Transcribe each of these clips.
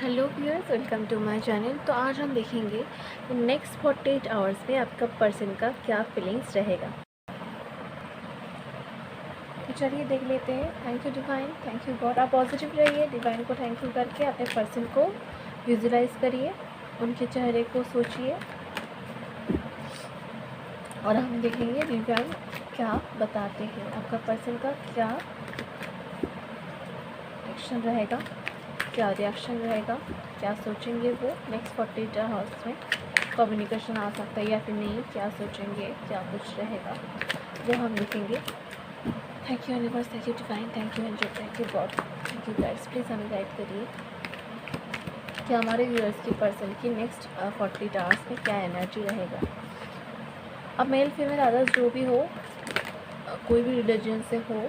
Hello viewers, welcome to my channel. तो आज हम देखेंगे नेक्स्ट 48 आवर्स में आपका पर्सन का क्या फीलिंग्स रहेगा। तो चलिए देख लेते हैं। Thank you divine, thank you God. आप पॉजिटिव रहिए, डिवाइन को थैंक यू करके अपने पर्सन को विजुलाइज करिए, उनके चेहरे को सोचिए और हम देखेंगे डिवाइन क्या बताते हैं, आपका पर्सन का क्या एक्शन रहेगा, क्या रिएक्शन रहेगा, क्या सोचेंगे वो नेक्स्ट 48 आवर्स में। कम्युनिकेशन आ सकता है या फिर नहीं, क्या सोचेंगे, क्या कुछ रहेगा वो हम देखेंगे। Thank you universe, thank you divine, thank you angel, thank you God, thank you guides. Please हमें गाइड करिए कि हमारे व्यूअर्स की पर्सन की नेक्स्ट 48 आवर्स में क्या एनर्जी रहेगा। अब मेल फीमेल अदर्स जो भी हो, कोई भी रिलीजन से हो,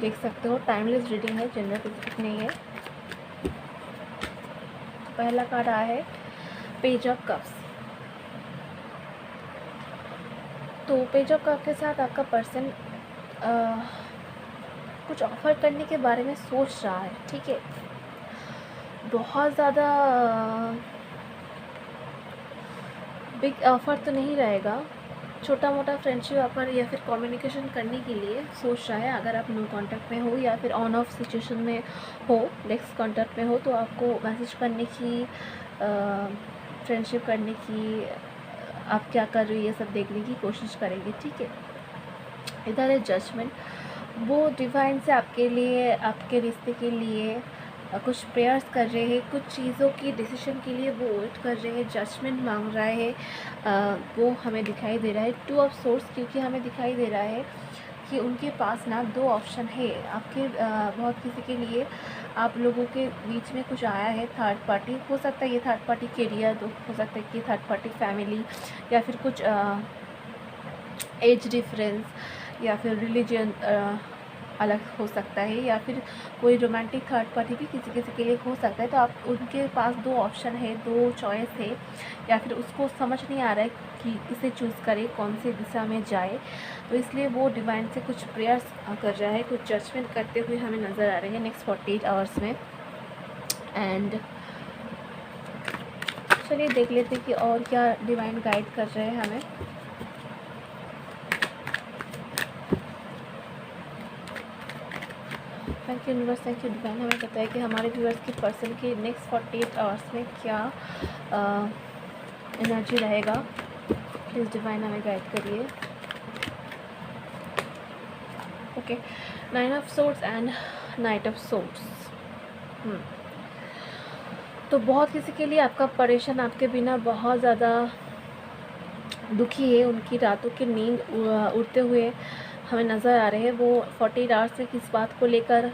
देख सकते हो। टाइमलेस रीडिंग है, जेंडर स्पेसिफिक नहीं है। पहला कार्ड आया है पेज ऑफ कप्स। तो पेज ऑफ कप के साथ आपका पर्सन कुछ ऑफ़र करने के बारे में सोच रहा है, ठीक है। बहुत ज़्यादा बिग ऑफ़र तो नहीं रहेगा, छोटा मोटा फ्रेंडशिप ऑफर या फिर कम्युनिकेशन करने के लिए सोच रहा है। अगर आप नो कांटेक्ट में हो या फिर ऑन ऑफ सिचुएशन में हो, नेक्स्ट कांटेक्ट में हो, तो आपको मैसेज करने की, फ्रेंडशिप करने की, आप क्या कर रही है ये सब देखने की कोशिश करेंगे, ठीक है। इधर है जजमेंट। वो डिवाइन से आपके लिए, आपके रिश्ते के लिए कुछ प्रेयर्स कर रहे हैं, कुछ चीज़ों की डिसीजन के लिए वो वेट कर रहे हैं, जजमेंट मांग रहा है। वो हमें दिखाई दे रहा है 2 ऑफ सोर्स, क्योंकि हमें दिखाई दे रहा है कि उनके पास ना 2 ऑप्शन है आपके। बहुत किसी के लिए आप लोगों के बीच में कुछ आया है, थर्ड पार्टी हो सकता है। ये थर्ड पार्टी कैरियर तो हो सकता है कि थर्ड पार्टी फैमिली या फिर कुछ एज डिफरेंस या फिर रिलीजन अलग हो सकता है, या फिर कोई रोमांटिक थर्ड पार्टी भी किसी किसी के लिए हो सकता है। तो आप उनके पास 2 ऑप्शन है, 2 चॉइस है, या फिर उसको समझ नहीं आ रहा है कि किसे चूज़ करे, कौन सी दिशा में जाए। तो इसलिए वो डिवाइन से कुछ प्रेयर्स कर रहा है, कुछ जजमेंट करते हुए हमें नज़र आ रहे हैं नेक्स्ट 48 आवर्स में। एंड चलिए देख लेते हैं कि और क्या डिवाइन गाइड कर रहे हैं हमें। Thank you universe, thank you divine. हमें पता है कि हमारे व्यूअर्स की पर्सन की नेक्स्ट 48 आवर्स में क्या एनर्जी रहेगा। प्लीज़ डिवाइन हमें गाइड करिए। Okay, 9 of swords and night of swords. तो बहुत किसी के लिए आपका परेशान आपके बिना बहुत ज़्यादा दुखी है, उनकी रातों की नींद उड़ते हुए हमें नज़र आ रहे हैं। वो 48 आवर्स में किस बात को लेकर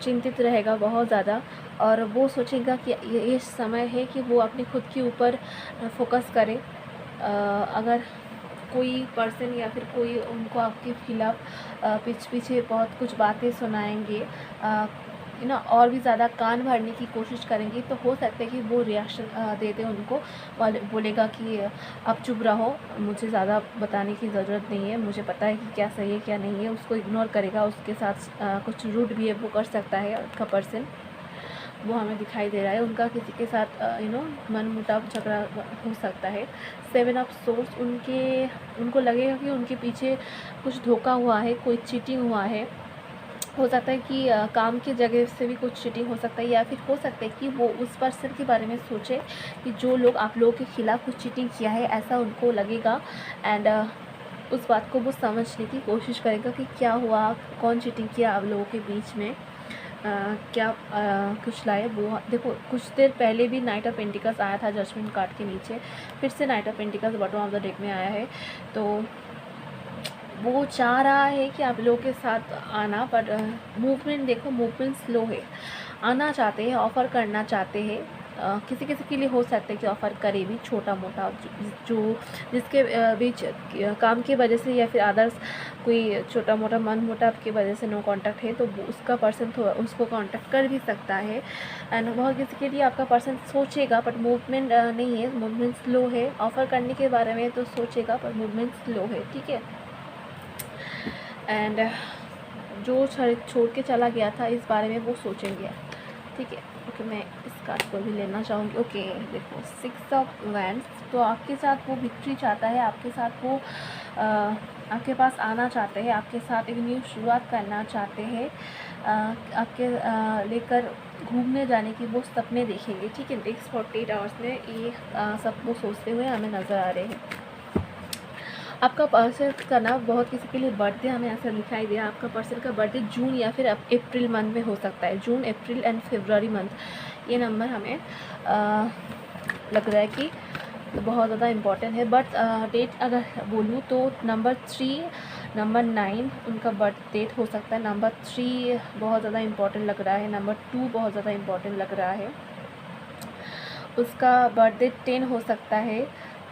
चिंतित रहेगा बहुत ज़्यादा, और वो सोचेगा कि ये समय है कि वो अपने खुद के ऊपर फोकस करे। अगर कोई पर्सन या फिर कोई उनको आपके खिलाफ पीछे बहुत कुछ बातें सुनाएंगे, और भी ज़्यादा कान भरने की कोशिश करेंगे, तो हो सकता है कि वो रिएक्शन दे दे उनको, बोलेगा कि आप चुप रहो, मुझे ज़्यादा बताने की ज़रूरत नहीं है, मुझे पता है कि क्या सही है क्या नहीं है। उसको इग्नोर करेगा, उसके साथ कुछ रूड बिहेव वो कर सकता है उसका पर्सन, वो हमें दिखाई दे रहा है। उनका किसी के साथ मनमुटाव झगड़ा हो सकता है। 7 ऑफ सोर्स, उनको लगेगा कि उनके पीछे कुछ धोखा हुआ है, कोई चीटिंग हुआ है। हो सकता है कि काम की जगह से भी कुछ चीटिंग हो सकता है, या फिर हो सकता है कि वो उस पर्सन के बारे में सोचे कि जो लोग आप लोगों के खिलाफ़ कुछ चीटिंग किया है, ऐसा उनको लगेगा। एंड उस बात को वो समझने की कोशिश करेगा कि क्या हुआ, कौन चीटिंग किया आप लोगों के बीच में, क्या कुछ लाए। वो देखो, कुछ देर पहले भी नाइट ऑफ पेंटिकल्स आया था जजमेंट कार्ड के नीचे, फिर से night of pentacles bottom of the deck में आया है। तो वो चाह रहा है कि आप लोगों के साथ आना, पर मूवमेंट देखो, मूवमेंट स्लो है। आना चाहते हैं, ऑफ़र करना चाहते हैं। किसी किसी के लिए हो सकता है कि ऑफ़र करे भी, छोटा मोटा जो जिसके बीच काम की वजह से या फिर अदर्स कोई छोटा मोटा मन मोटाव की वजह से नो कांटेक्ट है, तो उसका पर्सन थोड़ा उसको कांटेक्ट कर भी सकता है। एंड बहुत किसी के लिए आपका पर्सन सोचेगा, बट मूवमेंट नहीं है, मूवमेंट स्लो है। ऑफ़र करने के बारे में तो सोचेगा, पर मूवमेंट स्लो है, ठीक है। एंड जो छोड़ के चला गया था इस बारे में वो सोचेंगे, ठीक है। ओके, मैं इस कार्ड को भी लेना चाहूँगी। ओके, देखो 6 ऑफ वैंड्स, तो आपके साथ वो विक्ट्री चाहता है, आपके साथ वो आपके पास आना चाहते हैं, आपके साथ एक न्यू शुरुआत करना चाहते हैं, आपके लेकर घूमने जाने की वो सपने देखेंगे, ठीक है। नेक्स्ट 48 आवर्स में ये सब वो सोचते हुए हमें नज़र आ रहे हैं। आपका पर्सन का ना बहुत किसी के लिए बर्थडे हमें ऐसा दिखाई दिया, आपका पर्सन का बर्थडे जून या फिर अप्रैल मंथ में हो सकता है, जून, अप्रैल एंड फरवरी मंथ। ये नंबर हमें लग रहा है कि बहुत ज़्यादा इम्पॉर्टेंट है। बट डेट अगर बोलूँ तो नंबर 3, नंबर 9 उनका बर्थ डेट हो सकता है। नंबर 3 बहुत ज़्यादा इम्पॉर्टेंट लग रहा है, नंबर 2 बहुत ज़्यादा इम्पॉर्टेंट लग रहा है। उसका बर्थडे 10 हो सकता है,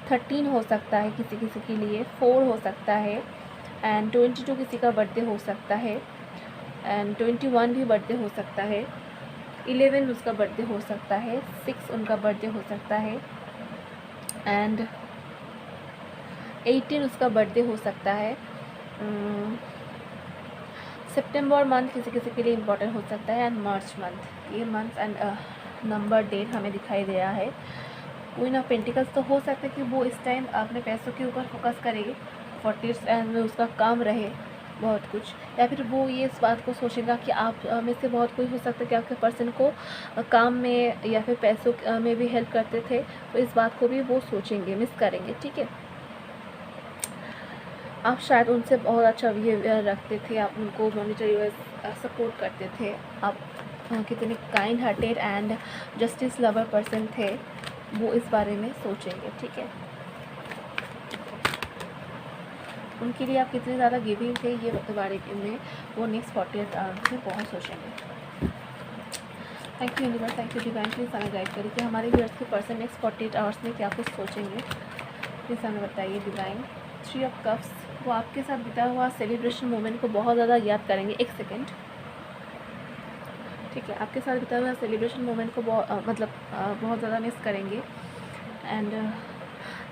13 हो सकता है किसी किसी के लिए, 4 हो सकता है, एंड 22 किसी का बर्थडे हो सकता है, एंड 21 भी बर्थडे हो सकता है, 11 उसका बर्थडे हो सकता है, 6 उनका बर्थडे हो सकता है, एंड 18 उसका बर्थडे हो सकता है। सितंबर मंथ किसी किसी के लिए इम्पोर्टेंट हो सकता है, एंड मार्च मंथ। ये मंथ एंड नंबर डेट हमें दिखाई दे रहा है। क्वीन ऑफ पेंटिकल्स, तो हो सकता है कि वो इस टाइम अपने पैसों के ऊपर फोकस करेगी, 40 एंड में उसका काम रहे बहुत कुछ, या फिर वो ये इस बात को सोचेगा कि आप में से बहुत कोई हो सकता है कि आपके पर्सन को काम में या फिर पैसों में भी हेल्प करते थे, तो इस बात को भी वो सोचेंगे, मिस करेंगे, ठीक है। आप शायद उनसे बहुत अच्छा बिहेवियर रखते थे, आप उनको मॉनिटरी वाइज सपोर्ट करते थे, आप कितने kind hearted and justice lover person थे, वो इस बारे में सोचेंगे, ठीक है। उनके लिए आप कितने ज़्यादा गिविंग थे ये बारे में वो नेक्स्ट 48 आवर्स में बहुत सोचेंगे। Thank you universe, thank you divine, please हमें गाइड करिए कि हमारे व्यूअर्स के पर्सन नेक्स्ट 48 आवर्स में क्या कुछ सोचेंगे, प्लीज़ हमें बताइए डिवाइन। 3 ऑफ कप्स, वो आपके साथ बिता हुआ सेलिब्रेशन मोमेंट को बहुत ज़्यादा याद करेंगे। एक सेकेंड, ठीक है, आपके साथ बिता हुआ सेलिब्रेशन मोमेंट को बहुत ज़्यादा मिस करेंगे, एंड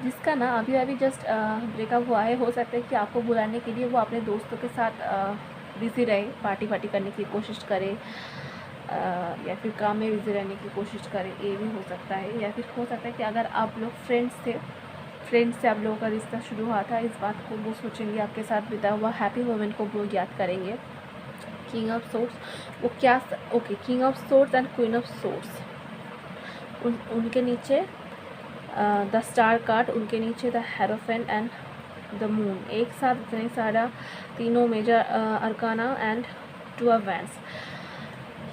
जिसका ना अभी अभी जस्ट ब्रेकअप हुआ है, हो सकता है कि आपको बुलाने के लिए वो अपने दोस्तों के साथ बिज़ी रहे, पार्टी करने की कोशिश करे, या फिर काम में बिज़ी रहने की कोशिश करे, ये भी हो सकता है। या फिर हो सकता है कि अगर आप लोग फ्रेंड्स थे, फ्रेंड्स से आप लोगों का रिश्ता शुरू हुआ था, इस बात को वो सोचेंगे, आपके साथ बिता हुआ हैप्पी मोमेंट को वो याद करेंगे। किंग ऑफ सोर्ड्स, वो क्या, okay, king of swords and queen of swords, उनके नीचे द स्टार कार्ड, उनके नीचे the hierophant and the moon, एक साथ इतने सारा तीनों major arcana and 2 of wands,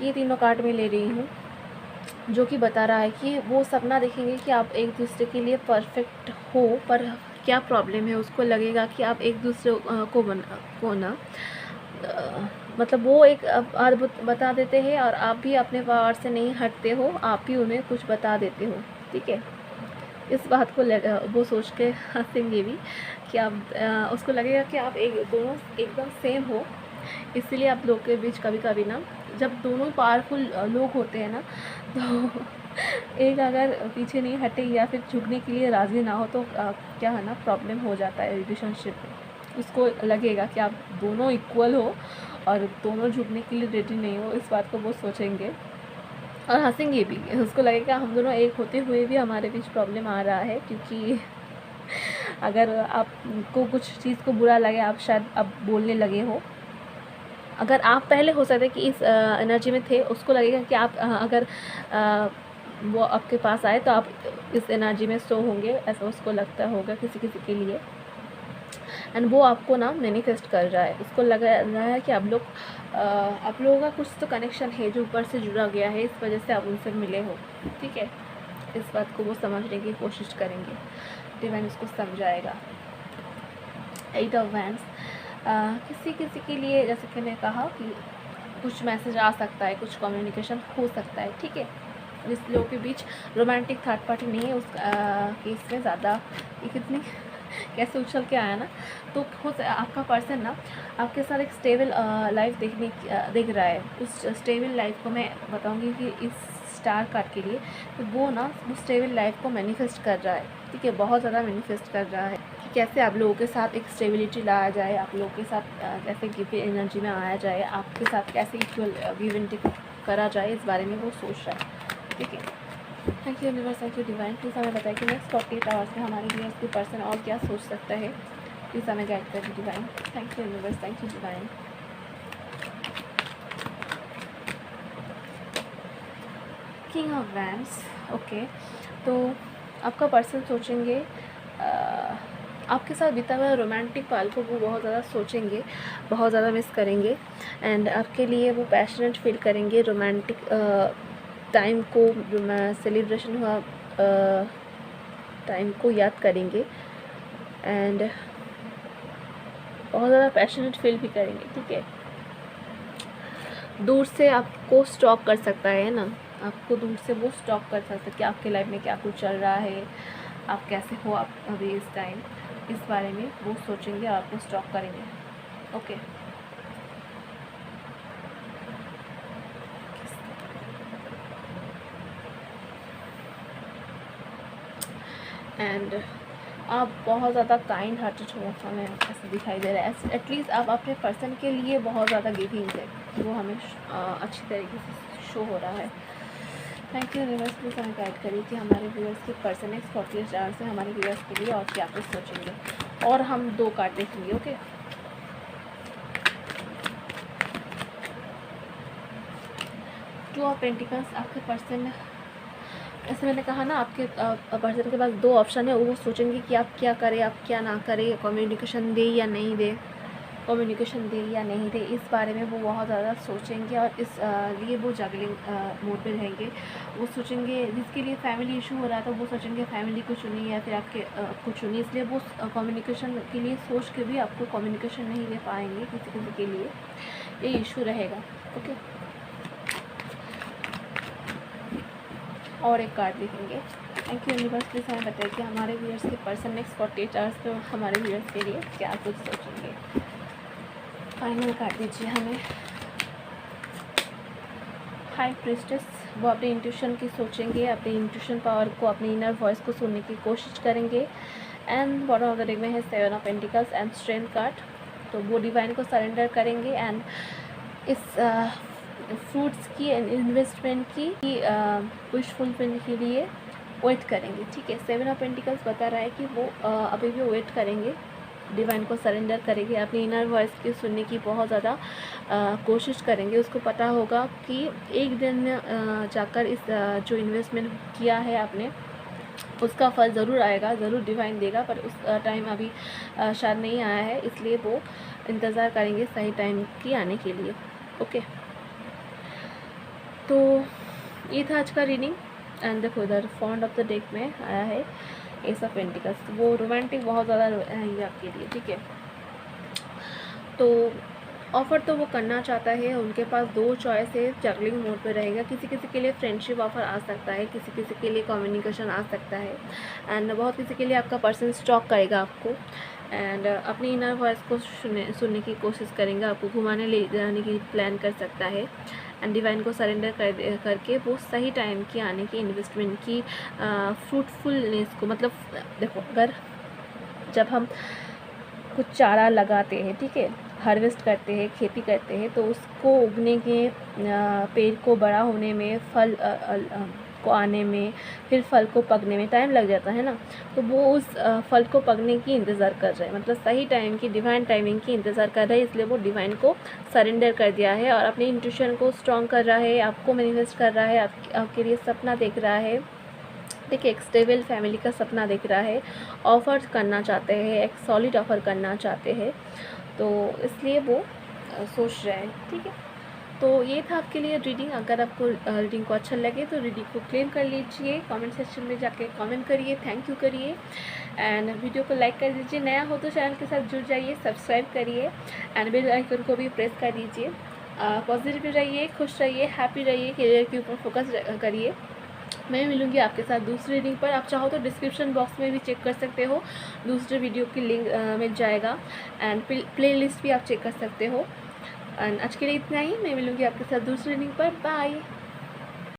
ये तीनों कार्ड मैं ले रही हूँ, जो कि बता रहा है कि वो सपना देखेंगे कि आप एक दूसरे के लिए परफेक्ट हो, पर क्या प्रॉब्लम है, उसको लगेगा कि आप एक दूसरे को ना मतलब वो एक बात बता देते हैं और आप भी अपने पावर से नहीं हटते हो, आप भी उन्हें कुछ बता देते हो, ठीक है। इस बात को वो सोच के हंसेंगे भी कि आप उसको लगेगा कि आप दोनों एकदम सेम हो, इसीलिए आप लोग के बीच कभी कभी ना, जब दोनों पावरफुल लोग होते हैं ना, तो एक अगर पीछे नहीं हटे या फिर झुकने के लिए राज़ी ना हो, तो क्या है ना, प्रॉब्लम हो जाता है रिलेशनशिप में। उसको लगेगा कि आप दोनों इक्वल हो और दोनों झुकने के लिए रेडी नहीं हो, इस बात को वो सोचेंगे और हंसेंगे भी। उसको लगेगा हम दोनों एक होते हुए भी हमारे बीच प्रॉब्लम आ रहा है, क्योंकि अगर आपको कुछ चीज़ को बुरा लगे, आप शायद अब बोलने लगे हो। अगर आप पहले हो सकता है कि इस एनर्जी में थे, उसको लगेगा कि आप अगर वो आपके पास आए तो आप इस एनर्जी में सो होंगे, ऐसा उसको लगता होगा किसी किसी के लिए, एंड वो आपको ना मैनिफेस्ट कर रहा है। उसको लग रहा है कि आप लोगों का कुछ तो कनेक्शन है जो ऊपर से जुड़ा गया है, इस वजह से आप उनसे मिले हो, ठीक है। इस बात को वो समझने की कोशिश करेंगे, डिवाइन उसको समझाएगा। 8 ऑफ वैंड्स, किसी किसी के लिए जैसे कि मैं कहा कि कुछ मैसेज आ सकता है, कुछ कम्युनिकेशन हो सकता है, ठीक है। इस लोगों के बीच रोमांटिक थर्ड पार्टी नहीं है उस केस में ज़्यादा। ये कितनी कैसे उछल के आया ना, तो आपका पर्सन ना आपके साथ एक स्टेबल लाइफ देख रहा है। उस स्टेबल लाइफ को मैं बताऊंगी कि इस स्टार कार्ड के लिए, तो वो ना उस स्टेबल लाइफ को मैनिफेस्ट कर रहा है, ठीक है, बहुत ज़्यादा मैनिफेस्ट कर रहा है। कैसे आप लोगों के साथ एक स्टेबिलिटी लाया जाए, आप लोगों के साथ कैसे गिव एनर्जी में आया जाए, आपके साथ कैसे इक्वल गिव एंड टेक करा जाए, इस बारे में वो सोच रहा है। ठीक है, thank you universe, thank you divine. Please हमें बताएं कि नेक्स्ट 48 आवर्स में हमारे व्यूअर्स की पर्सन और क्या सोच सकता है। प्लीज़ हमें गाइड करें divine. Thank you universe, thank you divine. King of wands. Okay, तो आपका पर्सन सोचेंगे आपके साथ बिता हुआ रोमांटिक पल को वो बहुत ज़्यादा सोचेंगे, बहुत ज़्यादा मिस करेंगे एंड आपके लिए वो पैशनेट फील करेंगे। रोमांटिक टाइम को, सेलिब्रेशन हुआ टाइम को याद करेंगे एंड बहुत ज़्यादा पैशनेट फील भी करेंगे। ठीक है, दूर से आपको स्टॉक कर सकता है ना, आपको दूर से वो स्टॉक कर सकता है कि आपके लाइफ में क्या कुछ चल रहा है, आप कैसे हो आप अभी इस टाइम, इस बारे में वो सोचेंगे और आपको स्टॉक करेंगे। ओके, एंड आप बहुत ज़्यादा काइंड हार्टेड हो, हमें ऐसा दिखाई दे रहा है। एटलीस्ट आप अपने पर्सन के लिए बहुत ज़्यादा गिविंग है, वो हमें अच्छी तरीके से शो हो रहा है। थैंक यू यूनिवर्स, प्लीज़ हमें गाइड करिए कि हमारे व्यूअर्स के पर्सन नेक्स्ट 48 आवर्स से हमारे व्यूअर्स के लिए और क्या कुछ सोचेंगे। और हम 2 कार्ड देखेंगे। Okay, two of pentacles. आपके पर्सन, ऐसे मैंने कहा ना, आपके पर्सन के पास 2 ऑप्शन है, वो सोचेंगे कि आप क्या करें, आप क्या ना करें, कम्युनिकेशन दे या नहीं दे, कम्युनिकेशन दे या नहीं दे, इस बारे में वो बहुत ज़्यादा सोचेंगे और इस लिए वो जगलिंग मोड पे रहेंगे। वो सोचेंगे, जिसके लिए फैमिली इशू हो रहा था वो सोचेंगे फैमिली को चुनी या फिर आपके को चुनी, इसलिए वो कम्युनिकेशन के लिए सोच के भी आपको कम्युनिकेशन नहीं दे पाएंगे, किसी किसी के लिए ये इशू रहेगा। ओके, और एक कार्ड देखेंगे। थैंक यू यूनिवर्स, प्लीज़ हमें बताइए कि हमारे व्यूअर्स के पर्सन नेक्स्ट 48 आवर्स में हमारे व्यूअर्स के लिए क्या कुछ सोचेंगे। फाइनल कार्ड दीजिए हमें। High priestess. वो अपने इंट्यूशन की सोचेंगे, अपने इंट्यूशन पावर को, अपनी इनर वॉइस को सुनने की कोशिश करेंगे। And bottom of the deck में है 7 of pentacles and strength card. तो वो डिवाइन को सरेंडर करेंगे एंड इस फ्रूट्स की एंड इन्वेस्टमेंट की विश फुलफिल के लिए वेट करेंगे। ठीक है, 7 ऑफ पेंटिकल्स बता रहा है कि वो अभी भी वेट करेंगे, डिवाइन को सरेंडर करेंगे, अपनी इनर वॉइस की सुनने की बहुत ज़्यादा कोशिश करेंगे। उसको पता होगा कि एक दिन जाकर इस जो इन्वेस्टमेंट किया है आपने, उसका फल ज़रूर आएगा, ज़रूर डिवाइन देगा, पर उस टाइम अभी शायद नहीं आया है, इसलिए वो इंतज़ार करेंगे सही टाइम की आने के लिए। ओके, तो ये था आज का रीडिंग। एंड देखो इधर फॉन्ड ऑफ द डेक में आया है एस ऑफ पेंटिकल्स, वो रोमांटिक बहुत ज़्यादा है आपके लिए। ठीक है, तो ऑफ़र तो वो करना चाहता है, उनके पास 2 चॉइस है, जगलिंग मोड पे रहेगा। किसी किसी के लिए फ्रेंडशिप ऑफ़र आ सकता है, किसी किसी के लिए कम्युनिकेशन आ सकता है एंड बहुत किसी के लिए आपका पर्सन स्टॉक करेगा आपको एंड अपनी इनर वॉइस को सुनने की कोशिश करेंगे, आपको घुमाने ले जाने की प्लान कर सकता है एंड डिवाइन को सरेंडर करके वो सही टाइम की आने की, इन्वेस्टमेंट की फ्रूटफुलनेस को, मतलब देखो अगर जब हम कुछ चारा लगाते हैं, ठीक है, हार्वेस्ट करते हैं, खेती करते हैं, तो उसको उगने के, पेड़ को बड़ा होने में, फल को आने में, फिर फल को पकने में टाइम लग जाता है ना, तो वो उस फल को पकने की इंतज़ार कर रहे हैं, मतलब सही टाइम की, डिवाइन टाइमिंग की इंतज़ार कर रहे हैं, इसलिए वो डिवाइन को सरेंडर कर दिया है और अपनी इंट्यूशन को स्ट्रॉन्ग कर रहा है, आपको मैनिफेस्ट कर रहा है, आपके लिए सपना देख रहा है। देखिए, एक स्टेबल फैमिली का सपना देख रहा है, ऑफ़र करना चाहते हैं, एक सॉलिड ऑफ़र करना चाहते हैं, तो इसलिए वो सोच रहे हैं। ठीक है, तो ये था आपके लिए रीडिंग। अगर आपको रीडिंग को अच्छा लगे तो रीडिंग को क्लेम कर लीजिए, कमेंट सेक्शन में जाके कमेंट करिए, थैंक यू करिए एंड वीडियो को लाइक कर दीजिए। नया हो तो चैनल के साथ जुड़ जाइए, सब्सक्राइब करिए एंड बेल आइकन को भी प्रेस कर दीजिए। पॉजिटिव रहिए, खुश रहिए, हैप्पी रहिए, करियर के ऊपर फोकस करिए। मैं मिलूँगी आपके साथ दूसरी रीडिंग पर। आप चाहो तो डिस्क्रिप्शन बॉक्स में भी चेक कर सकते हो, दूसरे वीडियो की लिंक मिल जाएगा एंड प्ले लिस्ट भी आप चेक कर सकते हो। एंड आज के लिए इतना ही, मैं मिलूँगी आपके साथ दूसरी रीडिंग पर। बाय।